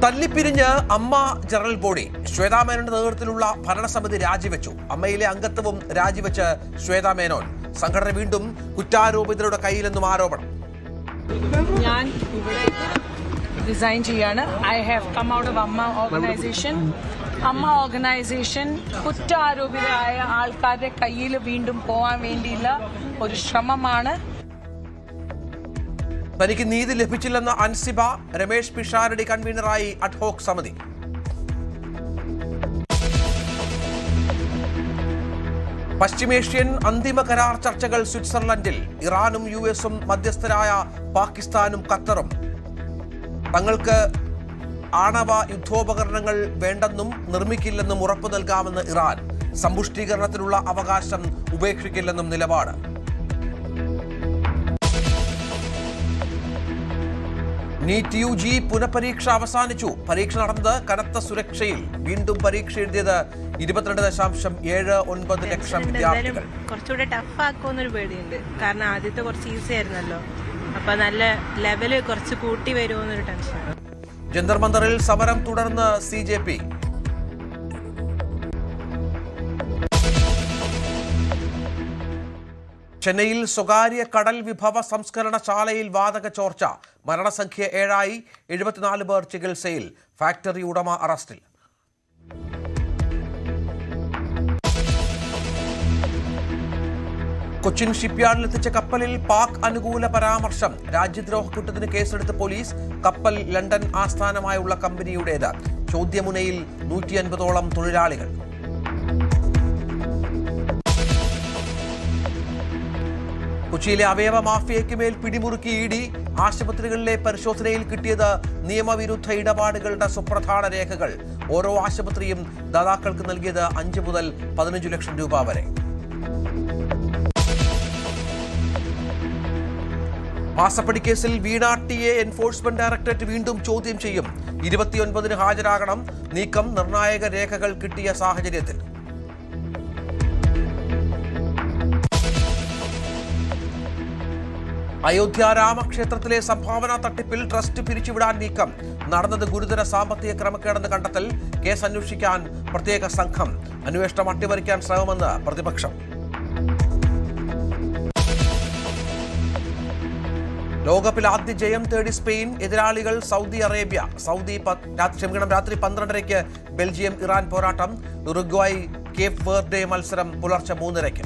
തല്ലിപ്പിരിഞ്ഞ് അമ്മ general body Shweta മേനോന്റെ നേതൃത്വത്തിലുള്ള ഭരണസമിതി രാജിവെച്ചു. അമ്മയിലെ അംഗത്വവും രാജിവെച്ച് ശ്വേതാ മേനോൻ. സംഘടന വീണ്ടും കുറ്റാരോപിതരുടെ കയ്യിലെന്നും ആരോപണം. ഞാൻ ഇവിടെ റിസൈൻ ചെയ്യാണ്. I have come out of AMMA organisation. AMMA organisation കുറ്റാരോപിതരായ ആൾക്കാരുടെ കയ്യിൽ വീണ്ടും പോകാൻ വേണ്ടിയുള്ള ഒരു ശ്രമമാണ്. തനിക്ക് നീതി ലഭിച്ചില്ലെന്ന അൻസിബ. രമേഷ് പിഷാരടി കൺവീനറായി അഡ്ഹോക് സമിതി. പശ്ചിമേഷ്യൻ അന്തിമ കരാർ ചർച്ചകൾ സ്വിറ്റ്സർലൻഡിൽ. ഇറാനും യുഎസും മധ്യസ്ഥരായ പാകിസ്ഥാനും ഖത്തറും. തങ്ങൾക്ക് ആണവ യുദ്ധോപകരണങ്ങൾ വേണ്ടെന്നും നിർമ്മിക്കില്ലെന്നും ഉറപ്പു നൽകാമെന്ന് ഇറാൻ. സമ്പുഷ്ടീകരണത്തിനുള്ള അവകാശം ഉപേക്ഷിക്കില്ലെന്നും നിലപാട്. നീറ്റ് യുജി പുനഃപരീക്ഷ അവസാനിച്ചു. പരീക്ഷ നടന്നത് കനത്ത സുരക്ഷയിൽ. വീണ്ടും പരീക്ഷ എഴുതിയത് 22.79 ലക്ഷം വിദ്യാർത്ഥികൾ. കുറച്ചുകൂടെ ടഫ് ആക്കുമെന്നൊരു പേടിയുണ്ട്. കാരണം ആദ്യത്തെ കുറച്ച് ഈസി ആയിരുന്നല്ലോ. അപ്പൊ നല്ല ലെവല് കുറച്ച് കൂട്ടി വരുമോന്നൊരു ടെൻഷൻ. ജന്തർ മന്ദറിൽ സമരം തുടർന്ന് CJP. ചെന്നൈയിൽ സ്വകാര്യ കടൽ വിഭവ സംസ്കരണ ശാലയിൽ വാതക ചോർച്ച. മരണസംഖ്യ 7. 74 പേർ ചികിത്സയിൽ. ഫാക്ടറി ഉടമ അറസ്റ്റിൽ. കൊച്ചിൻ ഷിപ്പ്യാർഡിലെത്തിച്ച കപ്പലിൽ പാക് അനുകൂല പരാമർശം. രാജ്യദ്രോഹ കുറ്റത്തിന് കേസെടുത്ത് പോലീസ്. കപ്പൽ ലണ്ടൻ ആസ്ഥാനമായുള്ള കമ്പനിയുടേത്. ചോദ്യമുനയിൽ 150ഓളം തൊഴിലാളികൾ. കൊച്ചിയിലെ അവയവ മാഫിയയ്ക്ക് മേൽ പിടിമുറുക്കി ED. ആശുപത്രികളിലെ പരിശോധനയിൽ കിട്ടിയത് നിയമവിരുദ്ധ ഇടപാടുകളുടെ സുപ്രധാന രേഖകൾ. ഓരോ ആശുപത്രിയും ദാതാക്കൾക്ക് നൽകിയത് 5 മുതൽ 15 ലക്ഷം രൂപ വരെ. മാസപ്പടി കേസിൽ വീണ ടിയെ എൻഫോഴ്സ്മെന്റ് ഡയറക്ടറേറ്റ് വീണ്ടും ചോദ്യം ചെയ്യും. 29-ന് ഹാജരാകണം. നീക്കം നിർണായക രേഖകൾ കിട്ടിയ സാഹചര്യത്തിൽ. അയോധ്യ രാമക്ഷേത്രത്തിലെ സംഭാവന തട്ടിപ്പിൽ ട്രസ്റ്റ് പിരിച്ചുവിടാൻ നീക്കം. നടന്നത് ഗുരുതര സാമ്പത്തിക ക്രമക്കേടെന്ന് കണ്ടെത്തൽ. കേസ് അന്വേഷിക്കാൻ പ്രത്യേക സംഘം. അന്വേഷണം അട്ടിമറിക്കാൻ ശ്രമമെന്ന് പ്രതിപക്ഷം. ലോകകപ്പിൽ ആദ്യ ജയം തേടി സ്പെയിൻ. എതിരാളികൾ സൗദി അറേബ്യ. രാത്രി 12:30 ബെൽജിയം ഇറാൻ പോരാട്ടം. ഉറുഗ്വായ് കേപ്പ് വെർഡെ മത്സരം പുലർച്ചെ 3:30.